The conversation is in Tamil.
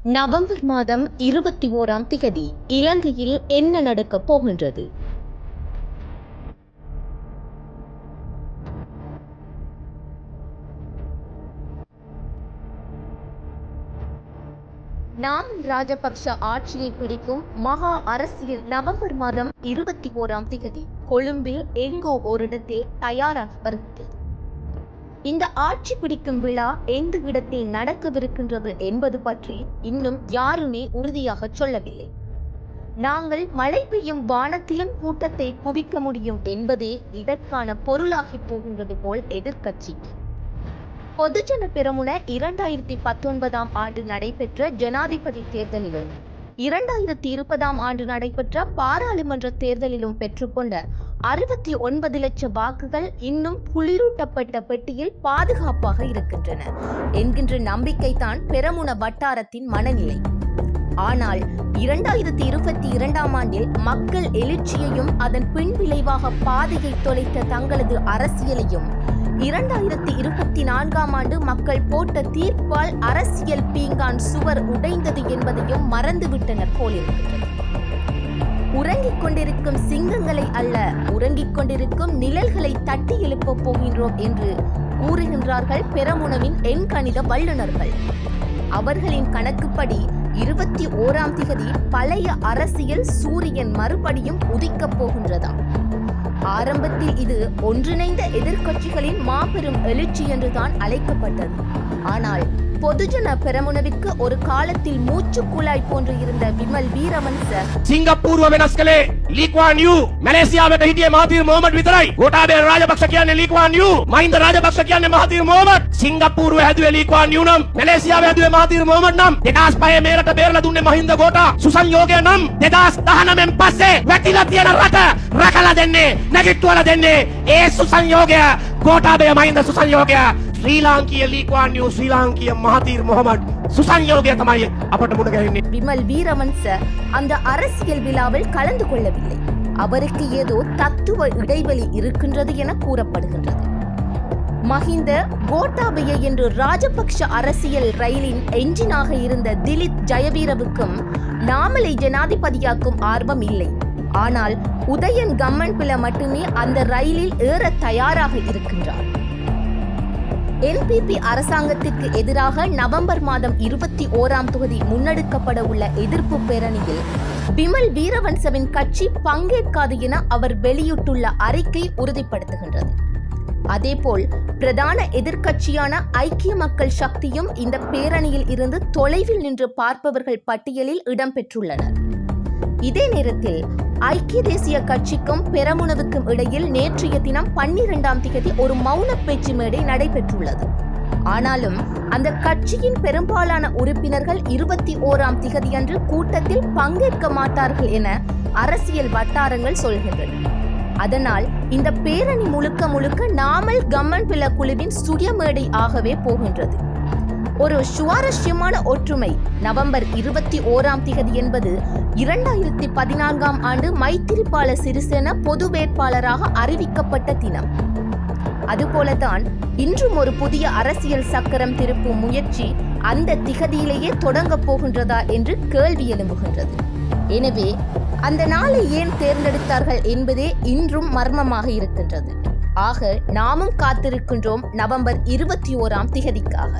நவம்பர் மாதம் 21ஆம் திகதி இலங்கையில் என்ன நடக்கப் போகின்றது? நாமல் ராஜபக்ஷ ஆட்சியை பிடிக்கும் மகா அரசியல் நவம்பர் மாதம் 21ஆம் திகதி கொழும்பில் எங்கோ ஓரிடத்தில் தயாராக வருகிறது. இந்த ஆட்சி பிடிக்கும் விழா எந்த இடத்தில் நடக்கவிருக்கின்றது என்பது பற்றி இன்னும் யாருமே உறுதியாக சொல்லவில்லை. நாங்கள் மழை பெய்யும் வானத்திலும் கூட்டத்தை குவிக்க முடியும் என்பதே இதற்கான பொருளாகி போகின்றது போல் எதிர்க்கட்சி. பொதுஜன பெரமுன 2019ஆம் ஆண்டு நடைபெற்ற ஜனாதிபதி தேர்தலிலும் 2020ஆம் ஆண்டு நடைபெற்ற பாராளுமன்ற தேர்தலிலும் பெற்றுக்கொண்ட 69 லட்சம் வாக்குகள் இன்னும் குளிரூட்டப்பட்ட பெட்டியில் பாதுகாப்பாக இருக்கின்றன என்கின்ற நம்பிக்கைதான் பெரமுன வட்டாரத்தின் மனநிலை. ஆனால் 2022ஆம் ஆண்டில் மக்கள் எழுச்சியையும் அதன் பின்விளைவாக பாதையை தொலைத்த தங்களது அரசியலையும் 2024ஆம் ஆண்டு மக்கள் போட்ட தீர்ப்பால் அரசியல் பீங்கான் சுவர் உடைந்தது என்பதையும் மறந்துவிட்டனர் போலிருக்கின்றனர். உறங்கிக் கொண்டிருக்கும் சிங்கங்களை அல்ல, உறங்கிக் கொண்டிருக்கும் நிழல்களை தட்டி எழுப்பப் போகின்றோம் என்று கூறுகின்றார்கள் பெரமுனவின் எண்கணித வல்லுநர்கள். அவர்களின் கணக்குப்படி 21ஆம் திகதி பழைய அரசியல் சூரியன் மறுபடியும் உதிக்கப் போகின்றதாம். ஆரம்பத்தில் இது ஒன்றிணைந்த எதிர்க்கட்சிகளின் மாபெரும் எழுச்சி என்றுதான் அழைக்கப்பட்டது. ஆனால் பொதுஜன பெரமுனவிற்கு ஒரு காலத்தில் மூச்சு குழாய் போன்று இருந்த விமல் வீரவன்ச සිංගප්පූරුව වෙනස් කළේ ලීක්වාන් යූ මැලේසියාවට හිටියේ මහතිර් මොහමඩ් විතරයි. ගෝඨාභය රාජපක්ෂ කියන්නේ ලීක්වාන් යූ, මහින්ද රාජපක්ෂ කියන්නේ මහතිර් මොහමඩ්. සිංගප්පූරුව හැදුවේ ලීක්වාන් යූ නම් මැලේසියාව හැදුවේ මහතිර් මොහමඩ් නම් 2005 මේ රට බේරලා දුන්නේ මහින්ද ගෝඨා. සුසංයෝගය නම් 2019න් පස්සේ වැටිලා තියෙන රට රකලා දෙන්නේ, නැගිට්ටුවලා දෙන්නේ ඒ සුසංයෝගය. ගෝඨාභය මහින්ද සුසංයෝගය. ශ්‍රී ලාංකීය ලීක්වාන් යූ, ශ්‍රී ලාංකීය මහතිර් මොහමඩ් சுசன்யோகிய தமாய் அப்பட்ட முட கஹினி. விமல் வீரவன்ச அந்த அரசியல் விழாவில் கலந்து கொள்ளவில்லை. அவருக்கு ஏதோ தத்துவ இடைவெளி இருக்கின்றது என கூறப்படுகின்றது. மஹிந்த கோட்டாபய என்று ராஜபக்ஷ அரசியல் ரயிலின் என்ஜினாக இருந்த திலீப் ஜயவீரவுக்கும் நாமலை ஜனாதிபதியாக்கும் ஆர்வம் இல்லை. ஆனால் உதயன் கம்மன்பில மட்டுமே அந்த ரயிலில் ஏற தயாராக இருக்கின்றார். NPP அரசாங்கத்திற்கு எதிராக நவம்பர் மாதம் 21ஆம் தேதி முன்னெடுக்கப்பட உள்ள எதிர்ப்பு பேரணியில் விமல் வீரவன்சவின் கட்சி பங்கேற்காது என அவர் வெளியிட்டுள்ள அறிக்கை உறுதிப்படுத்துகின்றது. அதேபோல் பிரதான எதிர்க்கட்சியான ஐக்கிய மக்கள் சக்தியும் இந்த பேரணியில் இருந்து தொலைவில் நின்று பார்ப்பவர்கள் பட்டியலில் இடம்பெற்றுள்ளனர். இதே நேரத்தில் ஐக்கிய தேசிய கட்சிக்கும் பெரமுனவுக்கும் இடையில் நேற்றைய தினம் 12ஆம் திகதி ஒரு மௌன பேச்சு மேடை நடைபெற்றுள்ளது. ஆனாலும் அந்த கட்சியின் பெரும்பாலான உறுப்பினர்கள் 21ஆம் திகதியன்று கூட்டத்தில் பங்கேற்க மாட்டார்கள் என அரசியல் வட்டாரங்கள் சொல்கின்றன. அதனால் இந்த பேரணி முழுக்க நாமல் கம்மன்பில குழுவின் சுயமேடை ஆகவே போகின்றது. ஒரு சுவாரஸ்யமான ஒற்றுமை. நவம்பர் 21ஆம் திகதி என்பது 2014ஆம் ஆண்டு மைத்திரிபால சிறிசேன பொது வேட்பாளராக அறிவிக்கப்பட்ட தினம். அதுபோலதான் இன்றும் ஒரு புதிய அரசியல் சக்கரம் திருப்பும் முயற்சி அந்த திகதியிலேயே தொடங்க போகின்றதா என்று கேள்வி எழும்புகின்றது. எனவே அந்த நாளை ஏன் தேர்ந்தெடுத்தார்கள் என்பதே இன்றும் மர்மமாக இருக்கின்றது. ஆக நாமும் காத்திருக்கின்றோம் நவம்பர் 21ஆம் திகதிக்காக.